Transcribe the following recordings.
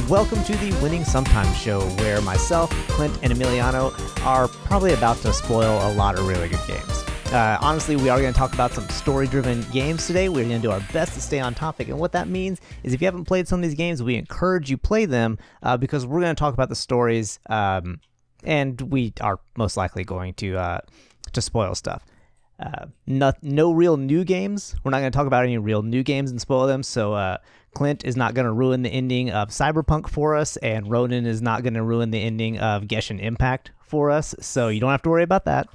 Welcome to the Winning Sometimes show, where myself, Clint, and Emiliano are probably about to spoil a lot of really good games. Honestly, we are going to talk about some story-driven games today. We're going to do our best to stay on topic, and what that means is if you haven't played some of these games, we encourage you play them because we're going to talk about the stories, and we are most likely going to spoil stuff. No real new games. We're not going to talk about any real new games and spoil them, so Clint is not going to ruin the ending of Cyberpunk for us, and Ronan is not going to ruin the ending of Genshin Impact for us, so you don't have to worry about that.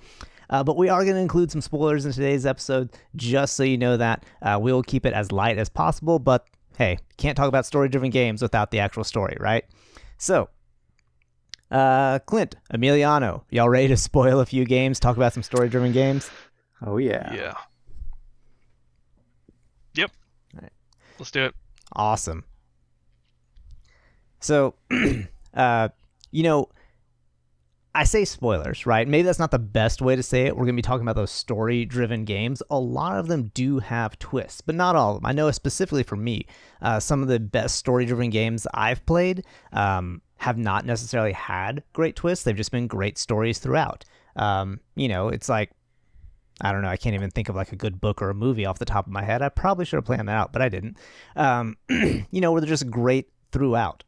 But we are going to include some spoilers in today's episode, just so you know that. We will keep it as light as possible, but hey, can't talk about story-driven games without the actual story, right? So, Clint, Emiliano, y'all ready to spoil a few games, talk about some story-driven games? Oh, yeah. Yeah. Yep. All right. Let's do it. Awesome. So, I say spoilers, right? Maybe that's not the best way to say it. We're going to be talking about those story-driven games. A lot of them do have twists, but not all of them. I know specifically for me, some of the best story-driven games I've played have not necessarily had great twists. They've just been great stories throughout. It's like, I don't know, I can't even think of like a good book or a movie off the top of my head. I probably should have planned that out, but I didn't. Where they're just great throughout.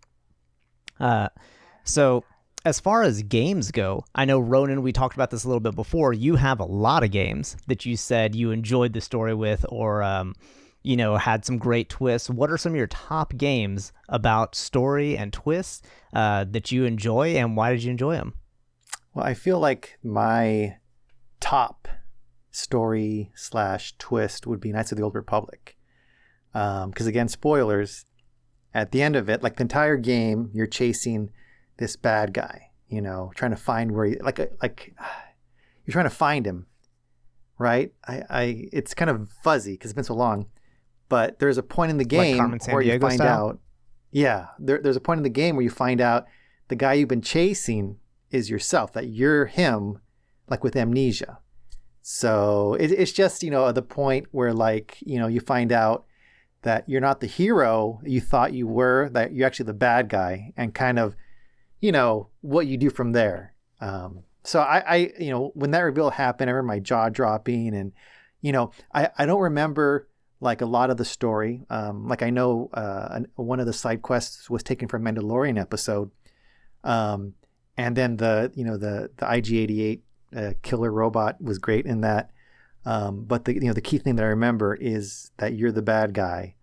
So as far as games go, I know, Ronan, we talked about this a little bit before. You have a lot of games that you said you enjoyed the story with or, had some great twists. What are some of your top games about story and twists that you enjoy, and why did you enjoy them? Well, I feel like my top story/twist would be Knights of the Old Republic. Because again, spoilers, at the end of it, like the entire game, you're chasing this bad guy, trying to find where you're trying to find him, right? It's kind of fuzzy because it's been so long, but there's a point in the game where you find out, there's a point in the game where you find out the guy you've been chasing is yourself, that you're him, like with amnesia. So it's just, the point where you find out that you're not the hero you thought you were, that you're actually the bad guy, and kind of, what you do from there. So I when that reveal happened, I remember my jaw dropping, and, I don't remember like a lot of the story. I know one of the side quests was taken from Mandalorian episode. And then the IG-88 killer robot was great in that. But the key thing that I remember is that you're the bad guy,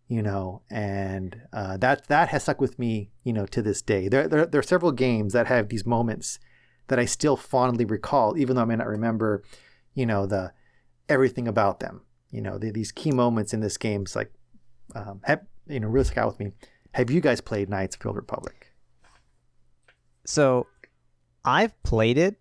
and that has stuck with me, to this day. There are several games that have these moments that I still fondly recall, even though I may not remember, the everything about them. These key moments in this game, really stuck out with me. Have you guys played Knights of the Old Republic? So, I've played it.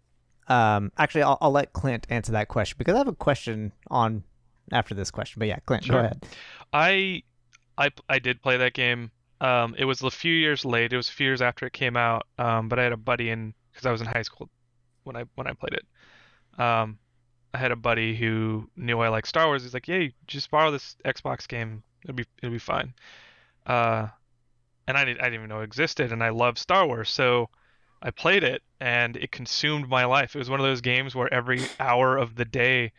Actually, I'll let Clint answer that question because I have a question on after this question. But yeah, Clint, Sure. Go ahead. I did play that game. It was a few years late. It was a few years after it came out. But I had a buddy because I was in high school when I played it. I had a buddy who knew I liked Star Wars. He's like, "Hey, just borrow this Xbox game. It'll be fine." And I didn't even know it existed, and I love Star Wars, so I played it, and it consumed my life. It was one of those games where every hour of the day,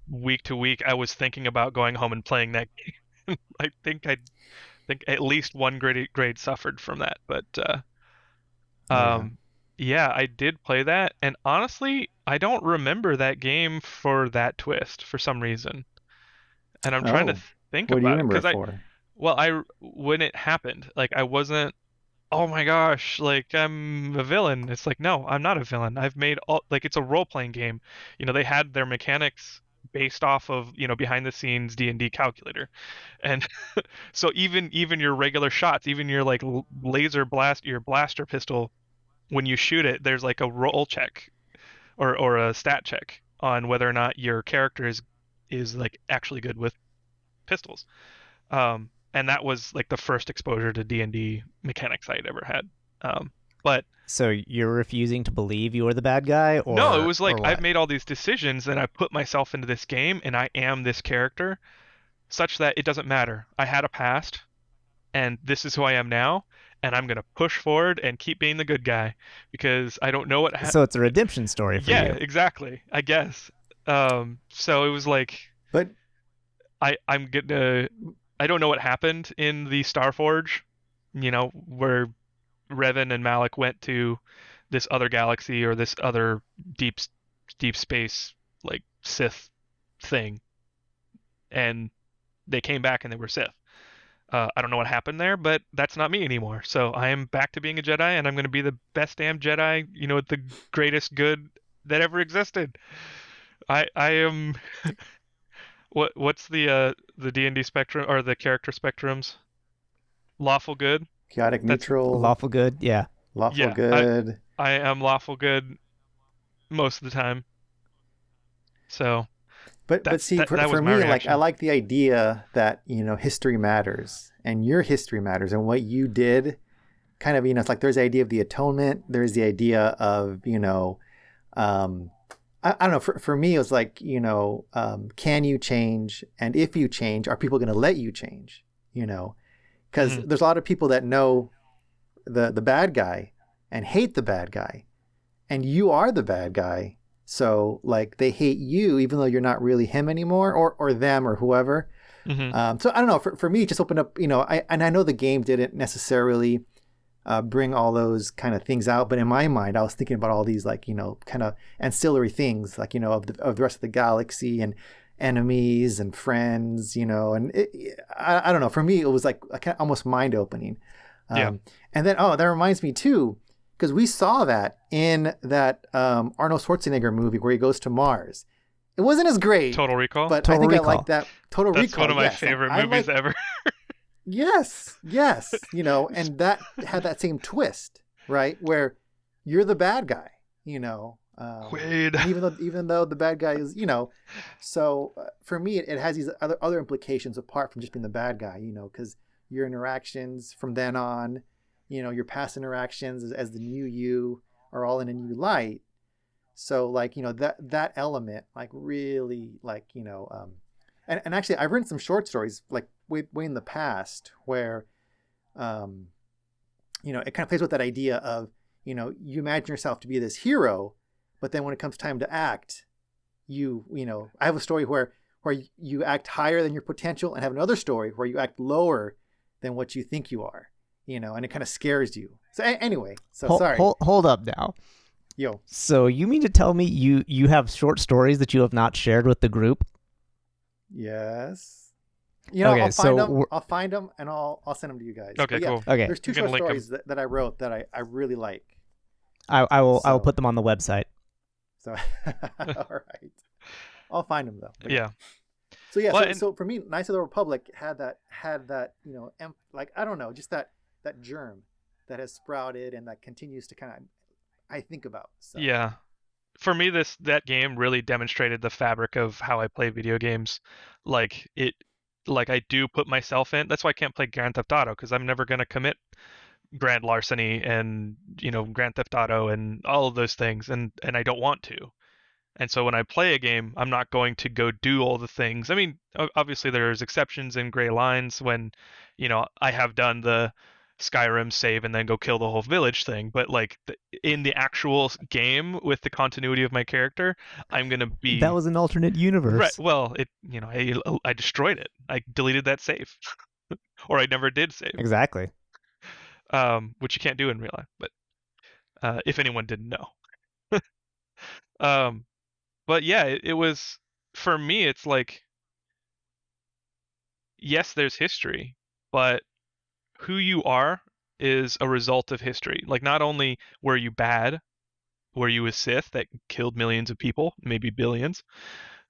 week to week, I was thinking about going home and playing that game. I think at least one grade suffered from that. But I did play that, and honestly, I don't remember that game for that twist for some reason. And I'm trying to think what about do you remember it it for? when it happened, I wasn't, oh my gosh, I'm a villain. It's like, no, I'm not a villain. I've made it's a role-playing game. They had their mechanics based off of, behind the scenes D&D calculator. And so even your regular shots, even your laser blast, your blaster pistol, when you shoot it, there's a roll check or a stat check on whether or not your character is actually good with pistols. And that was the first exposure to D&D mechanics I had ever had. But So you're refusing to believe you were the bad guy, or no, it was or what? I've made all these decisions and I put myself into this game and I am this character, such that it doesn't matter. I had a past, and this is who I am now, and I'm gonna push forward and keep being the good guy because I don't know So it's a redemption story for yeah, you. exactly, I guess. So it was like But I'm gonna I don't know what happened in the Starforge, where Revan and Malik went to this other galaxy or this other deep deep space like Sith thing, and they came back and they were Sith. I don't know what happened there, but that's not me anymore. So I am back to being a Jedi, and I'm going to be the best damn Jedi, the greatest good that ever existed. I am what's the D&D spectrum or the character spectrums? Lawful good. chaotic That's neutral, Lawful good, yeah. lawful yeah. good. I am lawful good most of the time. So But see, that was for my me, like I reaction. like the idea that history matters and your history matters and what you did. Kind of, it's like there's the idea of the atonement. There's the idea of um, I don't know. For me, it was like can you change? And if you change, are people going to let you change? Because Hmm. there's a lot of people that know the bad guy and hate the bad guy, and you are the bad guy. So like they hate you even though you're not really him anymore, or them or whoever. Hmm. So I don't know. For me, it just opened up. I know the game didn't necessarily bring all those kind of things out, but in my mind, I was thinking about all these like kind of ancillary things, like of the rest of the galaxy and enemies and friends, and I don't know. For me, it was like almost mind opening. Yeah. And then, that reminds me too, because we saw that in that Arnold Schwarzenegger movie where he goes to Mars. It wasn't as great, Total Recall. but I Total think I Recall. like that. Total That's Recall, one of my yes. And favorite I movies like, ever. yes, and that had that same twist, right? Where you're the bad guy, Wade. and even though the bad guy is, so for me, it has these other implications apart from just being the bad guy, because your interactions from then on, your past interactions as the new you are all in a new light. So like, that element, like really like, and actually I've written some short stories like way in the past where, um, it kind of plays with that idea of, you imagine yourself to be this hero, but then when it comes time to act, I have a story where you act higher than your potential and have another story where you act lower than what you think you are, and it kind of scares you. So anyway, so sorry. Hold up now. Yo, So you mean to tell me you have short stories that you have not shared with the group? yes. Okay, I'll find them and I'll send them to you guys. Okay, But yeah, cool. okay, there's two You can short link 'em. stories that I wrote that I really like. I will So put them on the website. all right. I'll find them though. But Yeah. So yeah, Well, and so for me, Knights of the Republic had that like I don't know, just that germ that has sprouted and that continues to kind of I think about. So yeah. For me, that game really demonstrated the fabric of how I play video games. Like it, like I do put myself in. That's why I can't play Grand Theft Auto because I'm never gonna commit grand larceny and Grand Theft Auto and all of those things, and I don't want to. And so when I play a game, I'm not going to go do all the things. I mean, obviously there's exceptions in gray lines when, I have done the Skyrim save and then go kill the whole village thing. But like in the actual game with the continuity of my character, I'm gonna That be was an alternate right. universe. Well, I destroyed it. I deleted that save, or I never did save, Exactly. which you can't do in real life. But if anyone didn't know. Um, but yeah, it was for me. It's like yes, there's history, but who you are is a result of history. Like, not only were you bad, were you a Sith that killed millions of people, maybe billions,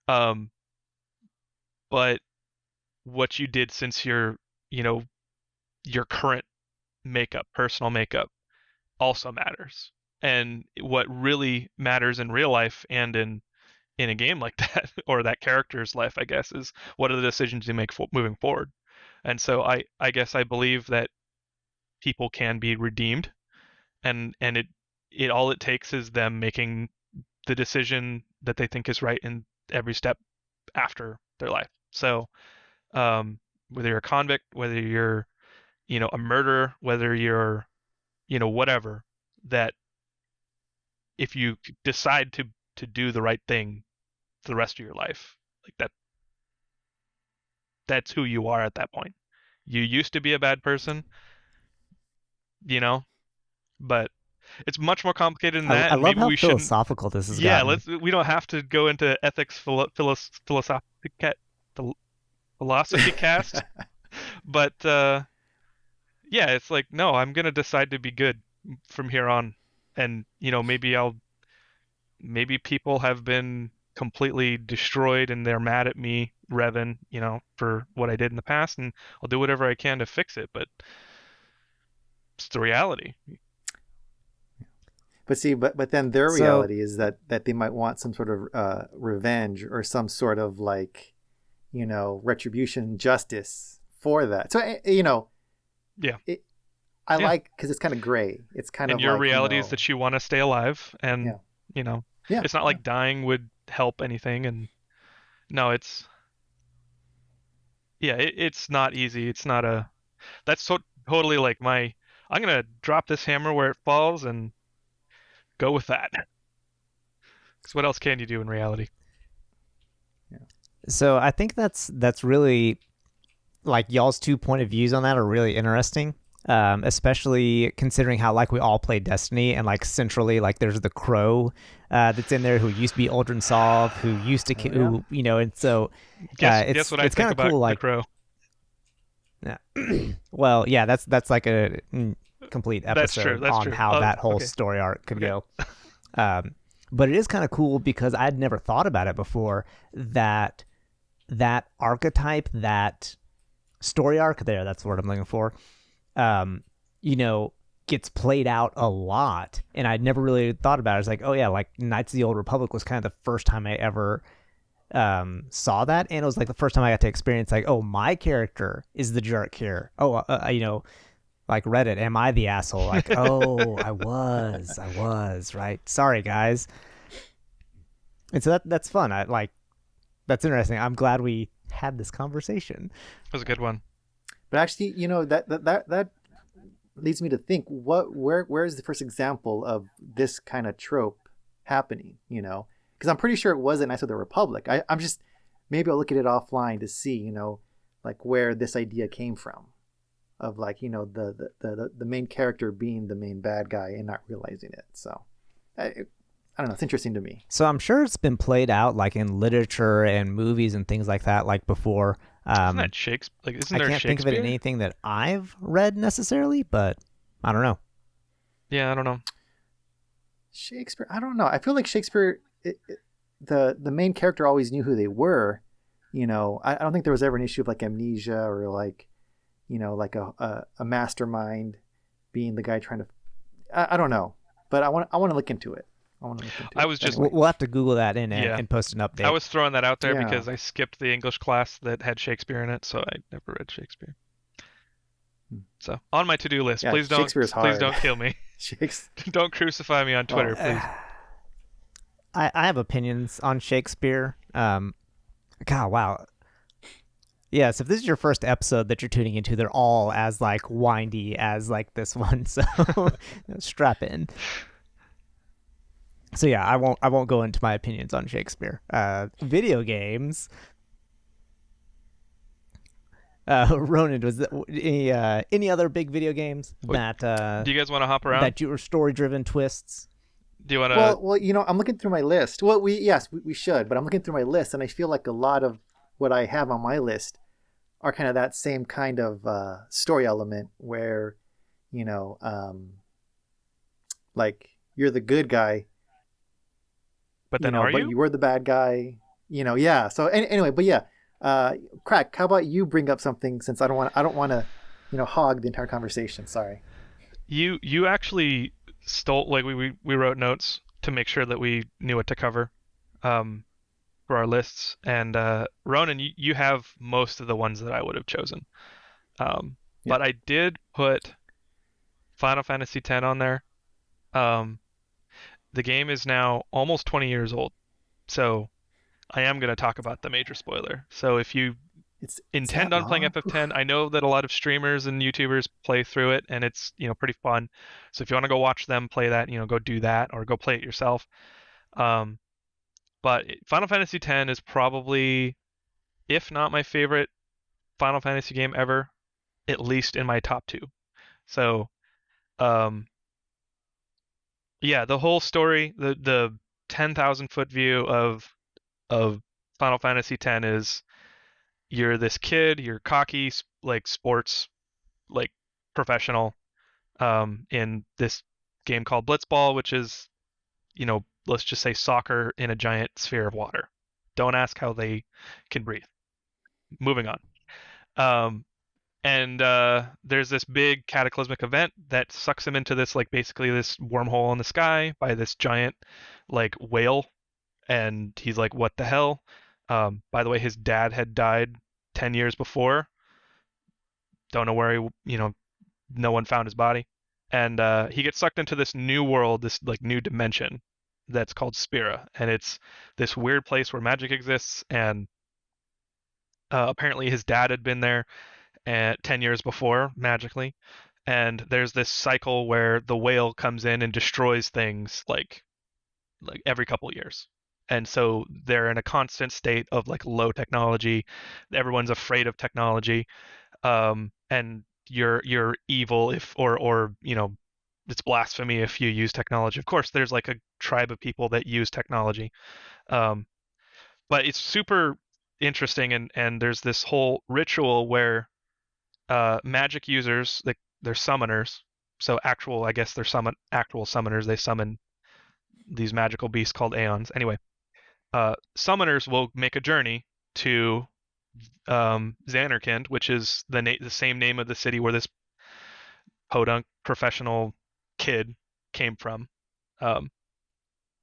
um, but what you did since your current makeup, personal makeup, also matters. And what really matters in real life and in a game like that, or that character's life, I guess, is what are the decisions you make moving forward. And so I guess I believe that people can be redeemed, and it all it takes is them making the decision that they think is right in every step after their life. So whether you're a convict, whether you're a murder, whether you're, whatever, that if you decide to do the right thing for the rest of your life, like that's who you are at that point. You used to be a bad person, you know, but it's much more complicated than that, I and love maybe how we shouldn't. philosophical this has Yeah, gotten. we don't have to go into ethics philosophy cast, but yeah, it's like no, I'm gonna decide to be good from here on, and maybe people have been completely destroyed and they're mad at me, Revan, for what I did in the past, and I'll do whatever I can to fix it, but it's the reality. But see, but then their So reality is that they might want some sort of revenge or some sort of like, retribution, justice for that. So Yeah. I Yeah. like because it's kind of gray. It's kind And of your like reality is that you want to stay alive, and yeah, you know, yeah, it's not yeah. like dying would help anything, and no, it's not easy. It's not a that's totally like I'm gonna drop this hammer where it falls and go with that. Because what else can you do in reality? Yeah. so I think that's really like y'all's two point of views on that are really interesting. Especially considering how like we all play Destiny and like centrally like there's the crow that's in there who used to be Aldrin Sov who used to Oh yeah. and so Guess it's what I think kind of about cool the like crow. yeah. Well yeah that's like a complete That's true. episode That's on true. how that whole Okay. story arc could Okay. go. Um, but it is kind of cool because I'd never thought about it before that that archetype that story arc there that's the word I'm looking for um, you know, gets played out a lot. And I'd never really thought about it. It's like, oh yeah, like Knights of the Old Republic was kind of the first time I ever saw that, and it was like the first time I got to experience like, oh, my character is the jerk here. Oh, like Reddit, am I the asshole? Like, oh, I was right. Sorry, guys. And so that's fun. I like that's interesting. I'm glad we had this conversation. That was a good one. But actually, that leads me to think where is the first example of this kind of trope happening? Because I'm pretty sure it wasn't Knights of the Republic. I'm just maybe I'll look at it offline to see like where this idea came from of like the main character being the main bad guy and not realizing it. So I don't know. It's interesting to me. So I'm sure it's been played out like in literature and movies and things like that, like before. Isn't that Shakespeare? Like, isn't I there can't think of it in Shakespeare? anything that I've read necessarily, but I don't know. Yeah, I don't know. Shakespeare. I don't know. I feel like Shakespeare, the main character always knew who they were. I don't think there was ever an issue of like amnesia or like, like a mastermind being the guy trying to. I don't know, but I want to look into it. I want to look into I it. was just Anyway. We'll have to Google that in Yeah. and post an update. I was throwing that out there Yeah. because I skipped the English class that had Shakespeare in it, so I never read Shakespeare. So on my to-do list, Yeah, please Shakespeare's please hard. don't kill me. Shakespeare. Don't crucify me on Twitter, please. I have opinions on Shakespeare. God, wow. Yes, if this is your first episode that you're tuning into, they're all as like windy as like this one. So strap in. So yeah, I won't go into my opinions on Shakespeare. Video games. Ronan, was there any other big video games that Do you guys want to hop around? that you were story driven twists? Do you want to? Well, I'm looking through my list. Well, we should, but I'm looking through my list, and I feel like a lot of what I have on my list are kind of that same kind of story element where, like you're the good guy, But then are but you? you were the bad guy, yeah. So anyway, but yeah, Crack, how about you bring up something since I don't want to, hog the entire conversation. Sorry. You actually stole like we wrote notes to make sure that we knew what to cover for our lists, and Ronan, you have most of the ones that I would have chosen. But I did put Final Fantasy X on there. The game is now almost 20 years old, so I am going to talk about the major spoiler. So if you It's intend that on playing long? FF10. Oof. I know that a lot of streamers and YouTubers play through it, and it's pretty fun. So if you want to go watch them play that, go do that or go play it yourself. Um, but Final Fantasy X is probably, if not my favorite Final Fantasy game ever, at least in my top two. So, um, yeah, the whole story, the 10,000 foot view of Final Fantasy X is you're this kid, you're cocky, like sports, like professional, in this game called Blitzball, which is, let's just say soccer in a giant sphere of water. Don't ask how they can breathe. Moving on. Um, and there's this big cataclysmic event that sucks him into this, like, basically this wormhole in the sky by this giant, like, whale, and he's like, what the hell? By the way, his dad had died 10 years before. Don't know where no one found his body. And he gets sucked into this new world, this like new dimension that's called Spira. And it's this weird place where magic exists. And apparently his dad had been there 10 years before, magically. And there's this cycle where the whale comes in and destroys things like every couple years. And so they're in a constant state of like low technology. Everyone's afraid of technology. And you're evil if or it's blasphemy if you use technology. Of course, there's like a tribe of people that use technology. Um, but it's super interesting, and there's this whole ritual where magic users, like they're summoners, so actual, I guess they're actual summoners. They summon these magical beasts called aeons. Anyway, summoners will make a journey to Xanarkand, which is the same name of the city where this podunk professional kid came from. Um,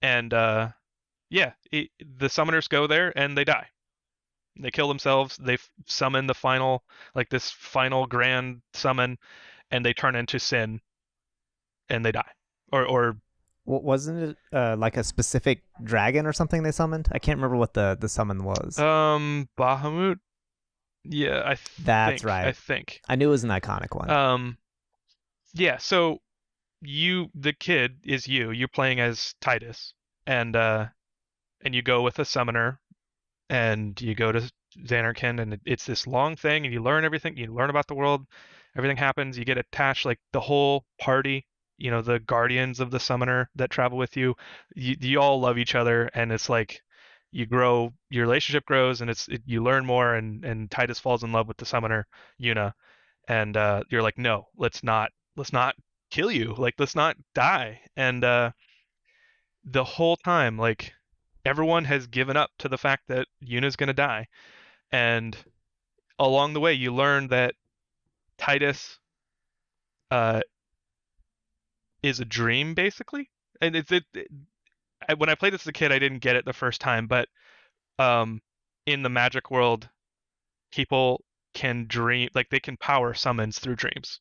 and yeah, the summoners go there and they die. They kill themselves. They summon the final, like this final grand summon, and they turn into Sin and they die. Or Wasn't it like a specific dragon or something they summoned? I can't remember what the summon was. Bahamut. Yeah, I That's think. I right. think. I knew it was an iconic one. Yeah. So the kid is you. You're playing as Titus, and you go with a summoner, and you go to Xanarkand, and it's this long thing, and you learn everything. You learn about the world. Everything happens. You get attached, like the whole party. The guardians of the summoner that travel with you. You all love each other, and it's like you grow. Your relationship grows, and you learn more. And Titus falls in love with the summoner, Yuna, and you're like, no, let's not kill you. Like, let's not die. And the whole time, like, everyone has given up to the fact that Yuna's gonna die. And along the way, you learn that Titus uh, is a dream, basically. And when I played this as a kid, I didn't get it the first time, but um, in the magic world, people can dream, like they can power summons through dreams.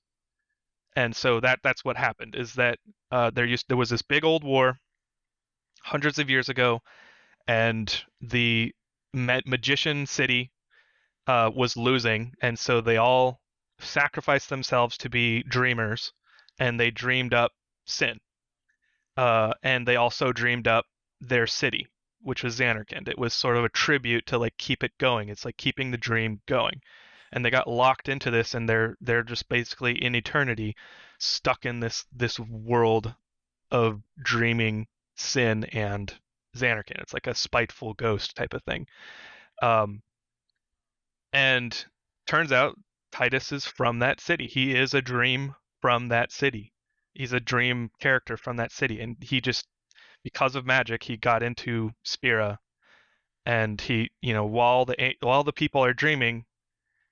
And so that's what happened is that there was this big old war hundreds of years ago, and the magician city was losing, and so they all sacrificed themselves to be dreamers, and they dreamed up Sin, and they also dreamed up their city, which was Xanarkand. It was sort of a tribute to like keep it going. It's like keeping the dream going, and they got locked into this, and they're just basically in eternity, stuck in this world of dreaming Sin and Xanarkand. It's like a spiteful ghost type of thing. Um, and turns out Titus is from that city. He is a dream from that city. He's a dream character from that city, and he just, because of magic, he got into Spira, and he, while the people are dreaming,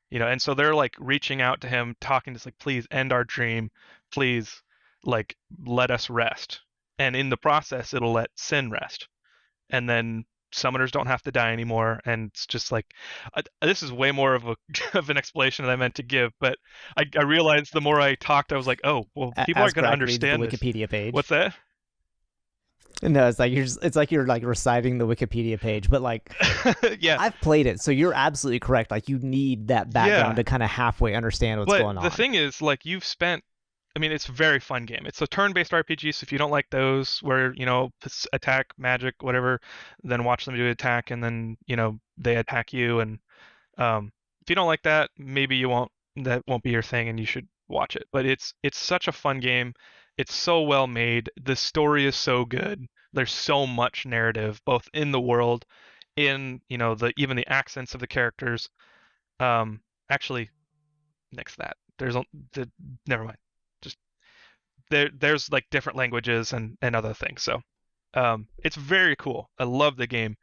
and so they're like reaching out to him, talking to us like, please end our dream, please, like, let us rest, and in the process, it'll let Sin rest, and then summoners don't have to die anymore, and it's just like this is way more of a of an explanation than I meant to give, but I realized the more I talked, I was like, oh well, people As aren't going to Greg reads the understand this. Wikipedia page. What's that? No, it's like you're like reciting the Wikipedia page, but like Yeah, I've played it, so you're absolutely correct. Like you need that background yeah. to kind of halfway understand what's But going the on. thing is, like, I mean, it's a very fun game. It's a turn-based RPG, so if you don't like those where, attack, magic, whatever, then watch them do attack and then, they attack you. And if you don't like that, maybe that won't be your thing and you should watch it. But it's such a fun game. It's so well made. The story is so good. There's so much narrative, both in the world, in, even the accents of the characters. Actually, next to that. The never mind. Just there's like different languages and other things. So it's very cool. I love the game,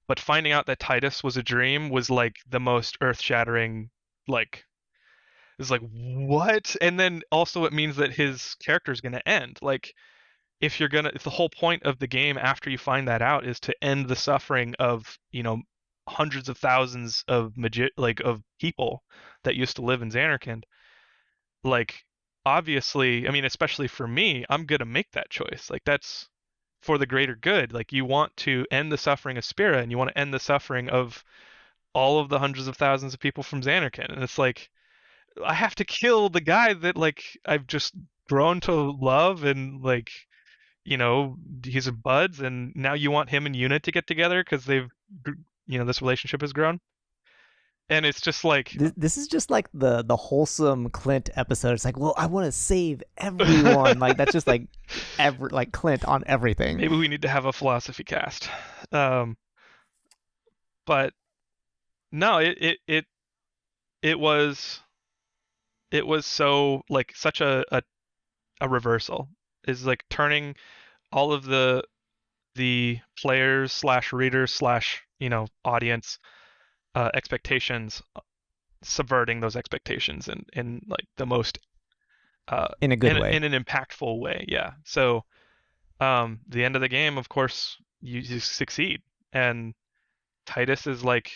but finding out that Titus was a dream was like the most earth-shattering. Like it's like what? And then also it means that his character is gonna end. Like if the whole point of the game after you find that out is to end the suffering of hundreds of thousands of of people that used to live in Xanarkand, like obviously, I mean, especially for me, I'm gonna make that choice. Like that's for the greater good. Like you want to end the suffering of Spira and you want to end the suffering of all of the hundreds of thousands of people from Xanarkand. And it's like I have to kill the guy that like I've just grown to love and like, he's a buds and now you want him and Una to get together because this relationship has grown. And it's just like This is just like the wholesome Clint episode. It's like, well, I want to save everyone. Like that's just like like Clint on everything. maybe we need to have a philosophy cast. Um, but no, it was it was so like such a reversal. Is like turning all of the players slash readers slash audience expectations, subverting those expectations in like the most In a good way. in an impactful way. Yeah. So the end of the game, of course, you succeed, and Titus is like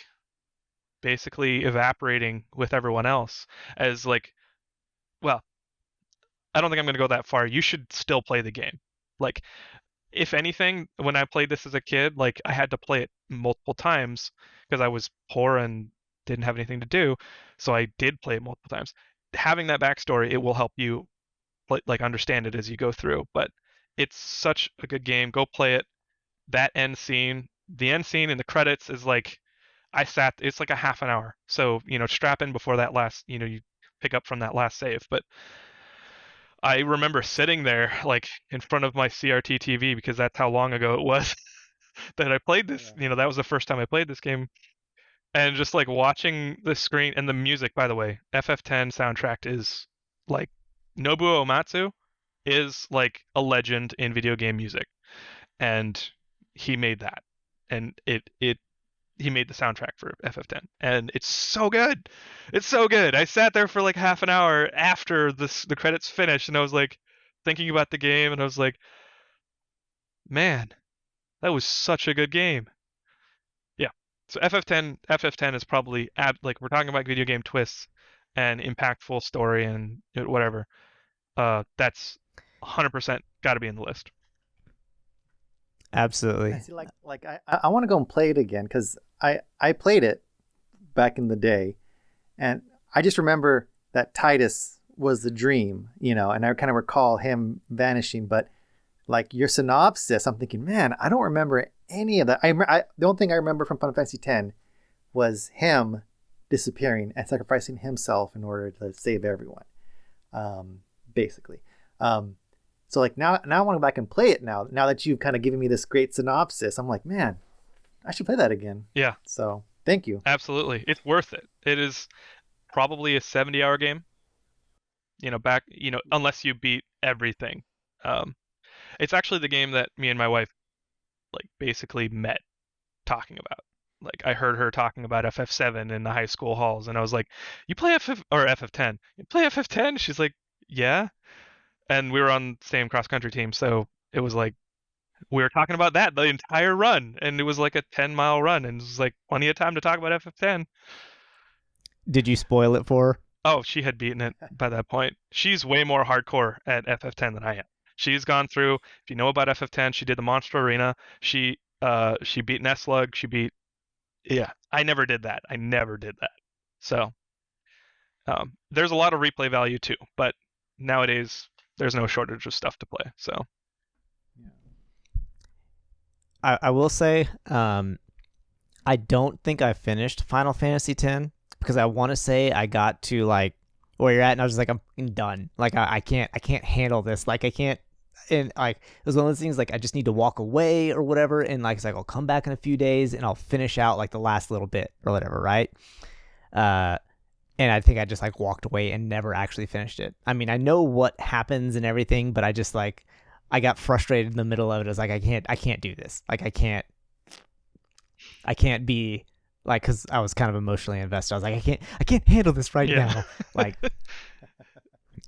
basically evaporating with everyone else as like, well, I don't think I'm going to go that far. You should still play the game. Like, if anything, when I played this as a kid, like I had to play it multiple times because I was poor and didn't have anything to do. So I did play it multiple times. Having that backstory, it will help you like understand it as you go through. But it's such a good game. Go play it. That end scene, the end scene in the credits is like it's like a half an hour. So, strap in before that last, you pick up from that last save. But I remember sitting there like in front of my CRT TV because that's how long ago it was that I played this. Yeah. That was the first time I played this game. And just like watching the screen and the music, by the way, FF10 soundtrack is like Nobuo Uematsu is like a legend in video game music. And he made that. And he made the soundtrack for FF10, and it's so good. It's so good. I sat there for like half an hour after the credits finished, and I was like thinking about the game, and I was like, man, that was such a good game. Yeah. So FF10 is probably like we're talking about video game twists and impactful story and whatever. That's 100% got to be in the list. I Absolutely. see, I want to go and play it again because I played it back in the day, and I just remember that Titus was the dream, and I kind of recall him vanishing. But like your synopsis, I'm thinking, man, I don't remember any of that. The only thing I remember from Final Fantasy X was him disappearing and sacrificing himself in order to save everyone, basically. So like now I want to go back and play it now that you've kind of given me this great synopsis. I'm like, man, I should play that again. Yeah, So thank you. absolutely. It's worth it. It is probably a 70-hour game. Unless you beat everything. Um, it's actually the game that me and my wife like basically met talking about. Like I heard her talking about FF7 in the high school halls, and I was like, "You play FF or FF10? You play FF10?" She's like, "Yeah." And we were on the same cross country team, so it was like we were talking about that the entire run, and it was like a 10-mile run, and it was like plenty of time to talk about FF10. Did you spoil it for her? Oh, she had beaten it by that point. She's way more hardcore at FF10 than I am. She's gone through. If you know about FF10, she did the Monster Arena. She beat Nestlug. She beat. Yeah, I never did that. I never did that. So there's a lot of replay value too, but nowadays there's no shortage of stuff to play. So I will say, I don't think I finished Final Fantasy X because I want to say I got to like where you're at, and I was just like, I'm done. Like I can't handle this. Like I can't. And like it was one of those things like I just need to walk away or whatever, and like it's like I'll come back in a few days and I'll finish out like the last little bit or whatever, right? And I think I just like walked away and never actually finished it. I mean, I know what happens and everything, but I just like I got frustrated in the middle of it. I was like, I can't do this. Like I can't be like, because I was kind of emotionally invested. I was like, I can't handle this right now. Like,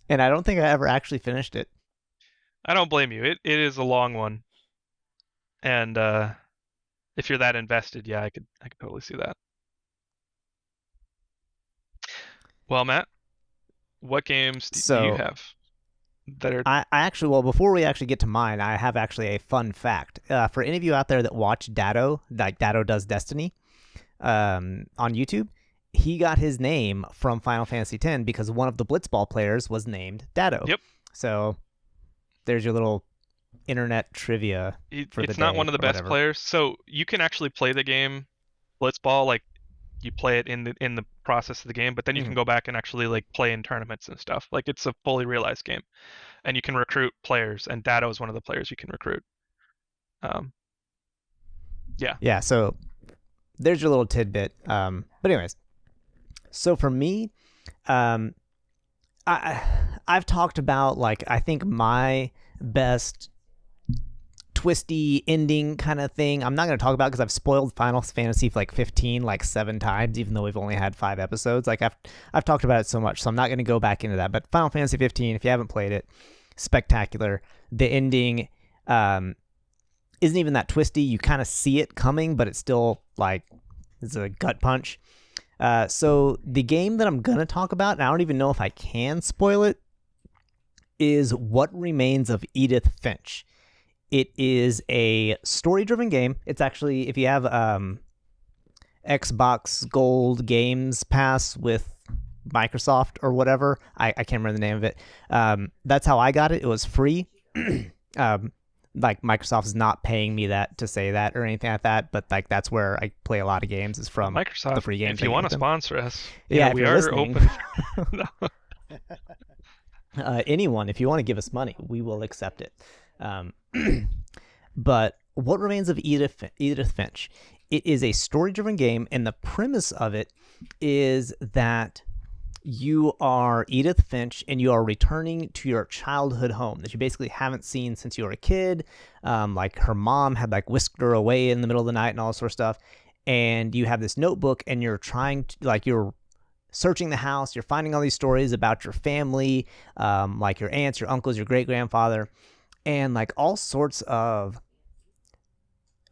and I don't think I ever actually finished it. I don't blame you. It is a long one, and if you're that invested, yeah, I could totally see that. Well, Matt, what games do you have that are? I actually, well, before we actually get to mine, I have actually a fun fact for any of you out there that watch Datto, like Datto Does Destiny, on YouTube. He got his name from Final Fantasy X because one of the Blitzball players was named Datto. Yep. So there's your little internet trivia. It's not one of the best players, so you can actually play the game Blitzball, like you play it in the process of the game, but then you can go back and actually like play in tournaments and stuff. Like it's a fully realized game, and you can recruit players, and Datto is one of the players you can recruit. Yeah. So there's your little tidbit. But anyways, so for me, I've talked about like I think my best twisty ending kind of thing. I'm not going to talk about because I've spoiled Final Fantasy like 15 like 7 times, even though we've only had 5 episodes. Like I've talked about it so much, so I'm not going to go back into that. But Final Fantasy 15, if you haven't played it, spectacular. The ending isn't even that twisty. You kind of see it coming, but it's still like it's a gut punch. So the game that I'm going to talk about, and I don't even know if I can spoil it, is What Remains of Edith Finch. It is a story-driven game. It's actually, if you have Xbox Gold Games Pass with Microsoft or whatever, I can't remember the name of it. That's how I got it. It was free. Like Microsoft's not paying me that to say that or anything like that, but like that's where I play a lot of games is from Microsoft. The free games. If you want to sponsor us, yeah, we are listening. open. Anyone, if you want to give us money, we will accept it. But What Remains of Edith Finch? It is a story-driven game, and the premise of it is that you are Edith Finch, and you are returning to your childhood home that you basically haven't seen since you were a kid. Like her mom had like whisked her away in the middle of the night and all that sort of stuff. And you have this notebook, and you're trying to like you're searching the house. You're finding all these stories about your family, like your aunts, your uncles, your great grandfather. And like all sorts of,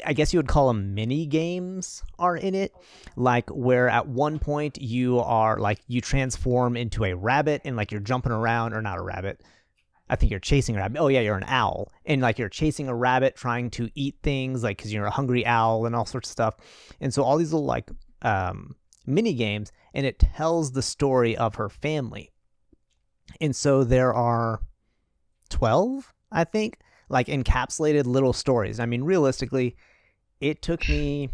I guess you would call them mini games are in it. Like where at one point you are like, you transform into a rabbit and like you're jumping around, or not a rabbit. I think you're chasing a rabbit. Oh yeah, you're an owl. And like you're chasing a rabbit trying to eat things like, cause you're a hungry owl and all sorts of stuff. And so all these little like mini games, and it tells the story of her family. And so there are 12, I think, like encapsulated little stories. I mean, realistically, it took me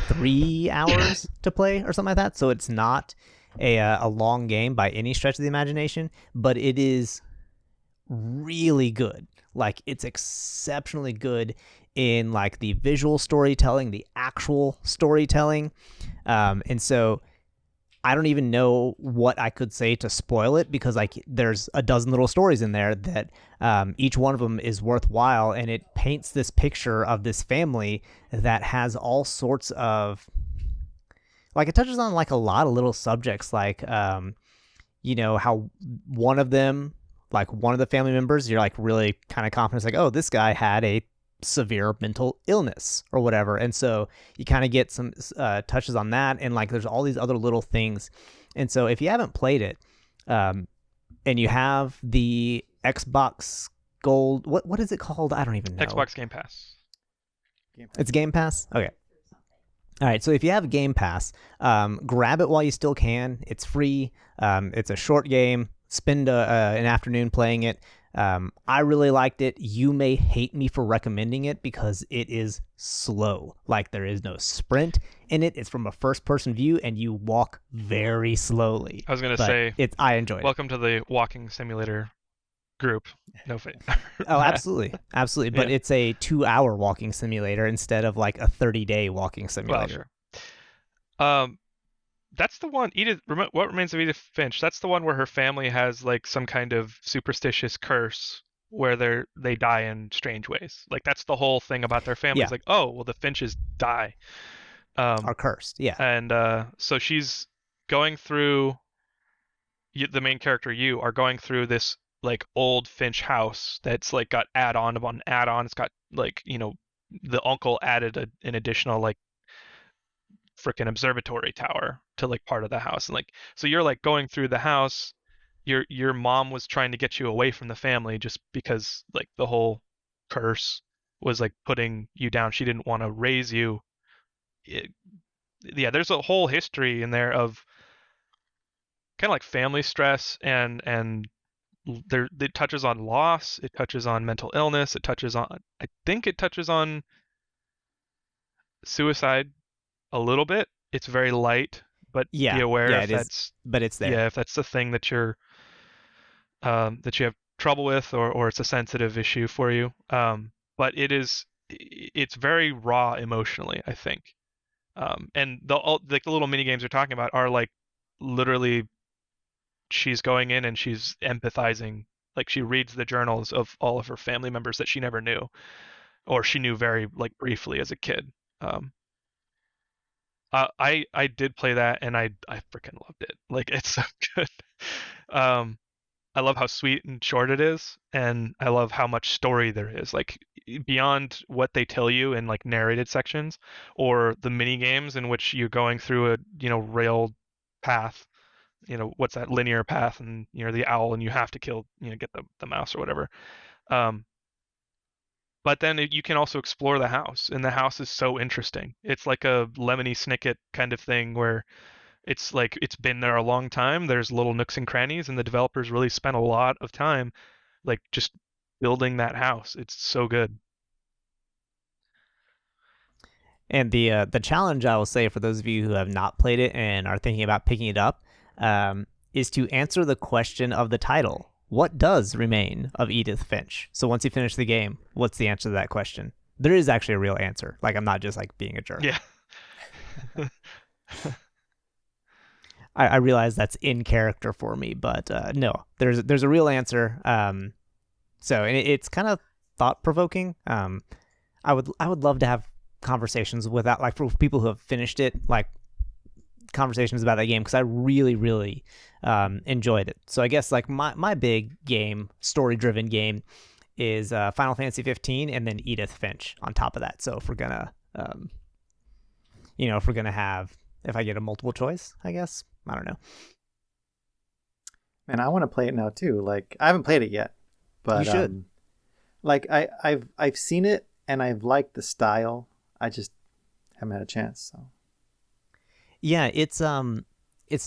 3 hours to play or something like that. So it's not a long game by any stretch of the imagination, but it is really good. Like it's exceptionally good in like the visual storytelling, the actual storytelling. And so I don't even know what I could say to spoil it, because like there's a dozen little stories in there that each one of them is worthwhile, and it paints this picture of this family that has all sorts of, like it touches on like a lot of little subjects, like you know how one of them, like one of the family members, you're like really kind of confident, like, oh, this guy had a severe mental illness or whatever. And so you kind of get some touches on that, and like there's all these other little things. And so if you haven't played it and you have the Xbox Gold. What is it called? I don't even know. Xbox Game Pass. It's Game Pass? Okay. All right, so if you have Game Pass, grab it while you still can. It's free. It's a short game. Spend an afternoon playing it. I really liked it. You may hate me for recommending it because it is slow. Like, there is no sprint in it. It's from a first-person view, and you walk very slowly. I was going to say, I enjoyed it. Welcome to the walking simulator group. No faith. Oh, absolutely. Absolutely. But it's a 2-hour walking simulator instead of like a 30-day walking simulator. Well, sure. That's the one, Edith, What Remains of Edith Finch, that's the one where her family has like some kind of superstitious curse where they die in strange ways. Like, that's the whole thing about their family. It's like, oh, well, the Finches die. Are cursed, yeah. And so she's going through, the main character, you are going through this like old Finch house that's like got add-on upon add-on. It's got like, the uncle added an additional like freaking observatory tower to like part of the house, and like, so you're like going through the house. Your mom was trying to get you away from the family just because like the whole curse was like putting you down. She didn't want to raise you. There's a whole history in there of kind of like family stress, and it touches on loss, it touches on mental illness, I think it touches on suicide a little bit. It's very light, but be aware if that's, but it's there. Yeah, if that's the thing that you're that you have trouble with, or it's a sensitive issue for you. But it's very raw emotionally, I think. And the little mini games you're talking about are like literally she's going in and she's empathizing. Like, she reads the journals of all of her family members that she never knew, or she knew very like briefly as a kid. I did play that, and I freaking loved it. Like, it's so good. I love how sweet and short it is, and I love how much story there is, like beyond what they tell you in like narrated sections, or the mini games in which you're going through a railed path. What's that, linear path, and you're the owl and you have to kill, get the mouse or whatever. But then you can also explore the house, and the house is so interesting. It's like a Lemony Snicket kind of thing where it's like it's been there a long time. There's little nooks and crannies, and the developers really spent a lot of time like just building that house. It's so good. And the challenge, I will say, for those of you who have not played it and are thinking about picking it up, is to answer the question of the title. What does remain of Edith Finch? So once you finish the game, what's the answer to that question? There is actually a real answer. Like, I'm not just like being a jerk. Yeah. I realize that's in character for me, but no, there's a real answer. So and it's kind of thought provoking. I would love to have conversations without, like, for people who have finished it, like conversations about that game, because I really, really enjoyed it. So I guess like my big game, story driven game, is Final Fantasy 15, and then Edith Finch on top of that. So if we're gonna if I get a multiple choice, I guess, I don't know. Man, I want to play it now too. Like, I haven't played it yet, but you should. Like, I've seen it and I've liked the style. I just haven't had a chance. So yeah, it's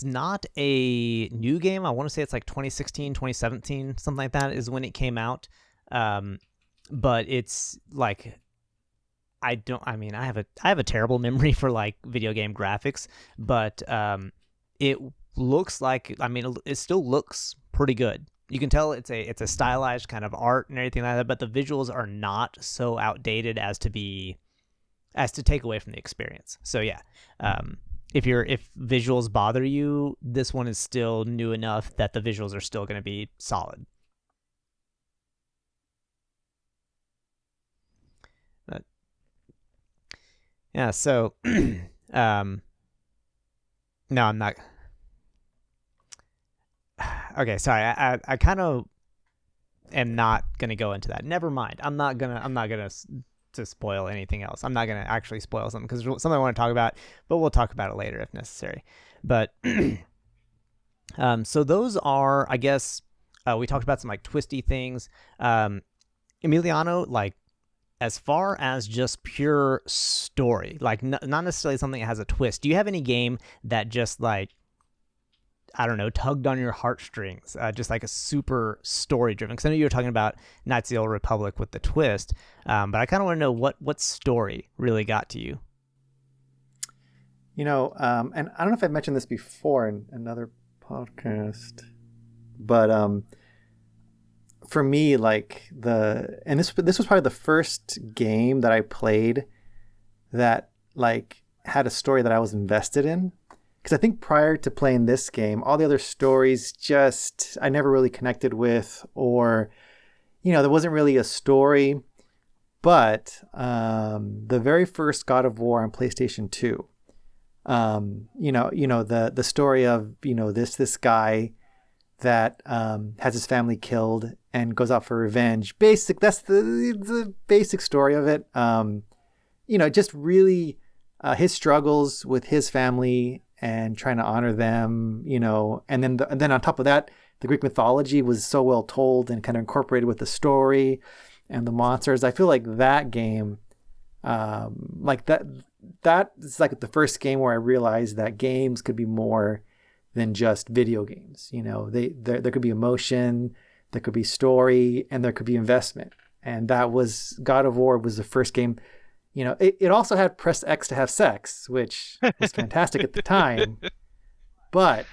not a new game. I want to say it's like 2016, 2017, something like that is when it came out. But it's like, I have a terrible memory for like video game graphics, but it looks like, it still looks pretty good. You can tell it's a stylized kind of art and everything like that, but the visuals are not so outdated as to take away from the experience. So yeah, if visuals bother you, this one is still new enough that the visuals are still going to be solid. But yeah, so no, I'm not. Okay, sorry. I kind of am not gonna go into that. Never mind. I'm not gonna to spoil anything else. I'm not gonna actually spoil something, because something I want to talk about, but we'll talk about it later if necessary. But so those are, I guess, we talked about some like twisty things. Emiliano, like, as far as just pure story, like not necessarily something that has a twist, do you have any game that just like, I don't know, tugged on your heartstrings, just like a super story driven? Because I know you were talking about Knights of the Old Republic with the twist, but I kind of want to know what story really got to you. And I don't know if I've mentioned this before in another podcast, but for me, like this was probably the first game that I played that like had a story that I was invested in. Because I think prior to playing this game, all the other stories just I never really connected with, or there wasn't really a story. But the very first God of War on PlayStation 2, the story of this guy that has his family killed and goes out for revenge. That's the basic story of it. Just really his struggles with his family and trying to honor them, and then on top of that, the Greek mythology was so well told and kind of incorporated with the story and the monsters. I feel like that game, like that is like the first game where I realized that games could be more than just video games. There could be emotion, there could be story, and there could be investment. And that was God of War was the first game. It also had press X to have sex, which was fantastic at the time. But,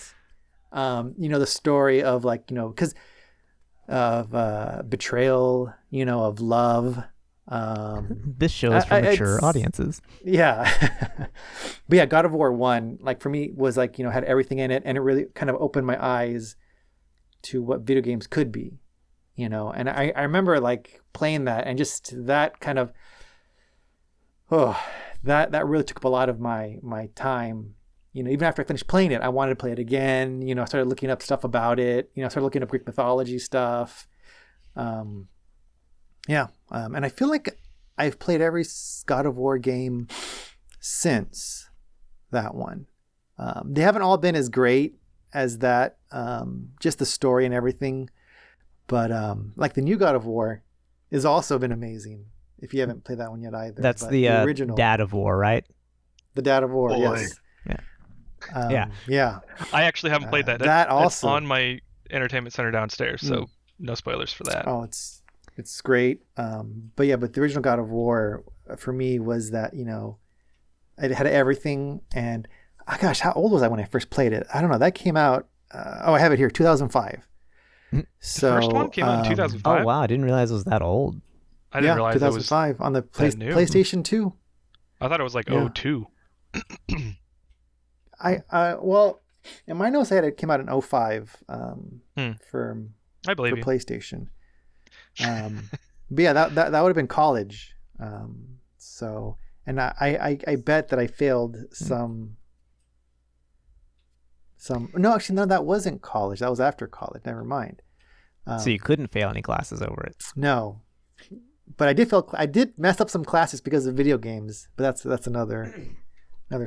the story of like, because of betrayal, of love. This show is for mature audiences. Yeah. But yeah, God of War 1, like for me was like, had everything in it, and it really kind of opened my eyes to what video games could be, and I remember like playing that and just that kind of, that really took up a lot of my time. Even after I finished playing it, I wanted to play it again. I started looking up stuff about it. I started looking up Greek mythology stuff. And I feel like I've played every God of War game since that one. They haven't all been as great as that, just the story and everything. But like the new God of War has also been amazing. If you haven't played that one yet either. That's the original Dad of War, right? The Dad of War, yes. Yeah. Yeah. I actually haven't played that. That it's also on my entertainment center downstairs, so no spoilers for that. Oh, it's great. But the original God of War for me was that, it had everything. And gosh, how old was I when I first played it? I don't know. That came out. I have it here, 2005. So the first one came out in 2005. Oh wow, I didn't realize it was that old. I didn't realize 2005 it was on the PlayStation 2. I thought it was like 02. Well, in my notes I had it came out in 05 for I believe for PlayStation. But yeah, that would have been college. So, and I bet that I failed some. No, actually, no, that wasn't college. That was after college. Never mind. So you couldn't fail any classes over it. No, but I did fail. I did mess up some classes because of video games. But that's another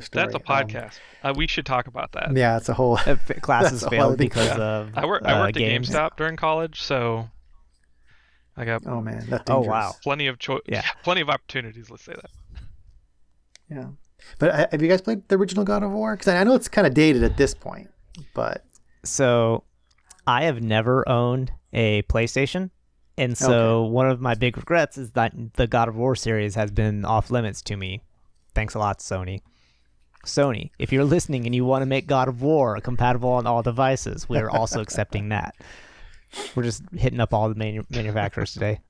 story. That's a podcast. We should talk about that. Yeah, it's a whole classes failed because of. I worked at GameStop during college, so I got. Oh man, that's dangerous. Oh wow, plenty of plenty of opportunities. Let's say that. Yeah, but have you guys played the original God of War? Because I know it's kind of dated at this point, but so I have never owned a PlayStation, and so one of my big regrets is that the God of War series has been off limits to me. Thanks a lot, Sony. Sony, if you're listening and you want to make God of War compatible on all devices, we're also accepting that. We're just hitting up all the manufacturers today.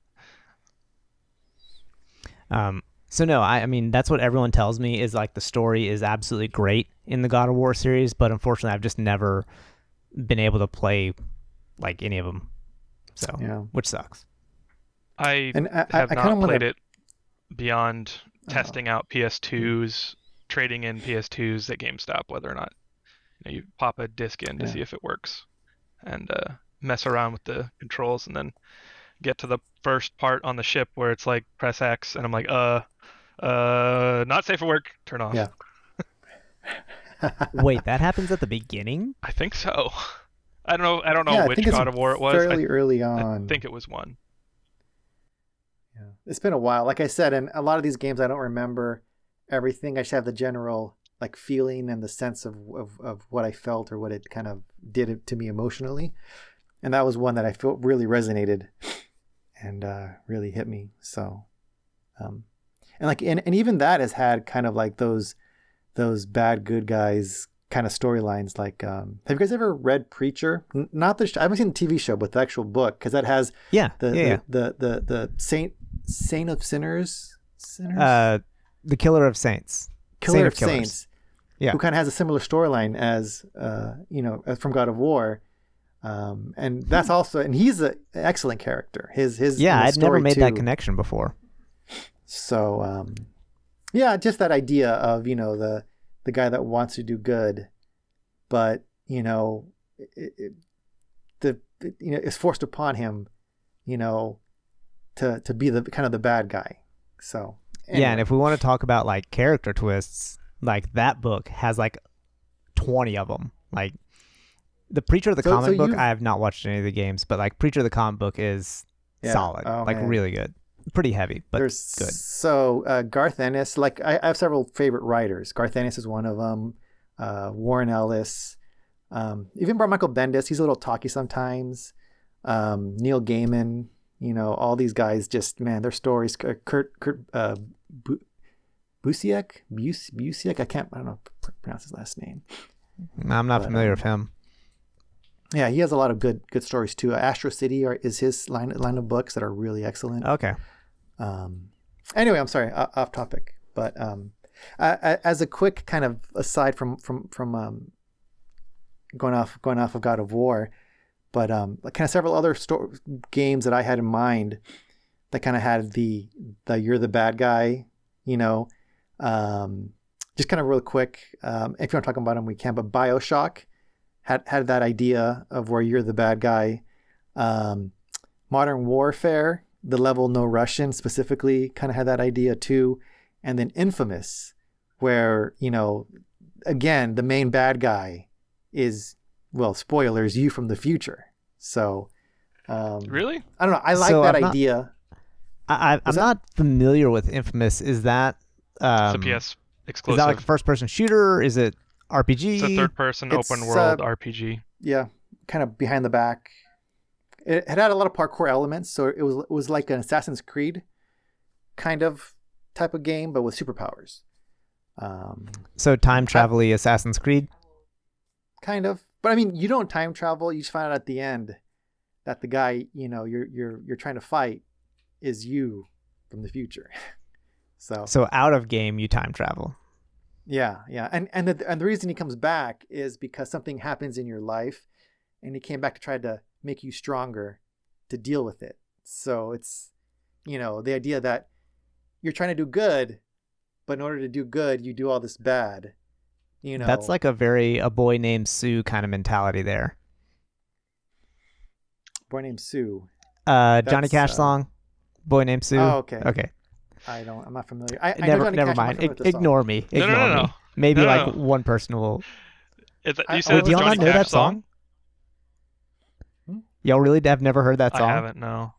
So no, I mean, that's what everyone tells me is like the story is absolutely great in the God of War series, but unfortunately I've just never been able to play like any of them. So, which sucks. I have not played it beyond testing out PS2s, trading in PS2s at GameStop, whether or not you pop a disc in to see if it works, and mess around with the controls, and then get to the first part on the ship where it's like press X, and I'm like, not safe for work. Turn off. Yeah. Wait, that happens at the beginning? I think so. I don't know which God of War it was. Fairly early on. I think it was one. Yeah. It's been a while. Like I said, and a lot of these games I don't remember everything. I just have the general like feeling and the sense of what I felt or what it kind of did to me emotionally. And that was one that I felt really resonated and really hit me. So and like and even that has had kind of like those bad good guys kind of storylines. Like have you guys ever read Preacher? Not the I haven't seen the TV show, but the actual book, because that has the Saint of Sinners, the Killer of Saints, Killer Saint of Saints, yeah, who kind of has a similar storyline as from God of War, and that's also, and he's an excellent character. His I'd never made too. that connection before. So just that idea of the guy that wants to do good, but it's forced upon him, to be the kind of the bad guy. So anyway. Yeah, and if we want to talk about like character twists, like that book has like 20 of them. Like the Preacher of the comic book, I have not watched any of the games, but like Preacher of the comic book is solid, really good, pretty heavy, but good. So Garth Ennis, like I have several favorite writers. Garth Ennis is one of them. Warren Ellis, even Michael Bendis. He's a little talky sometimes. Neil Gaiman. All these guys, just man, their stories. Kurt Busiek. I don't know how to pronounce his last name. I'm not familiar with him. Yeah, he has a lot of good stories too. Astro City is his line of books that are really excellent. Okay. Anyway, I'm sorry, off topic, but as a quick kind of aside from going off of God of War, but kind of several other games that I had in mind that kind of had the you're the bad guy, just kind of real quick. If you want to talk about them, we can. But BioShock had that idea of where you're the bad guy. Modern Warfare, the level No Russian specifically, kind of had that idea too. And then Infamous, where again the main bad guy is, well, spoilers, you from the future. So really, I don't know. I like that idea. I'm not familiar with Infamous. Is that it's a PS exclusive? Is that like a first-person shooter? Is it RPG? It's a third-person open-world RPG. Yeah, kind of behind the back. It had a lot of parkour elements, so it was like an Assassin's Creed kind of type of game, but with superpowers. So time travel-y Assassin's Creed? Kind of. But I mean, you don't time travel. You just find out at the end that the guy, you're trying to fight is you from the future. So out of game, you time travel. Yeah. And the reason he comes back is because something happens in your life, and he came back to try to make you stronger to deal with it. So it's, the idea that you're trying to do good, but in order to do good, you do all this bad. That's like a Boy Named Sue kind of mentality there. Boy Named Sue. Johnny Cash song. Boy Named Sue. Oh, okay. Okay. I'm not familiar. Never mind. Ignore me. No. Maybe one person will. You do said y'all not know that song? Y'all really have never heard that song? I haven't. No.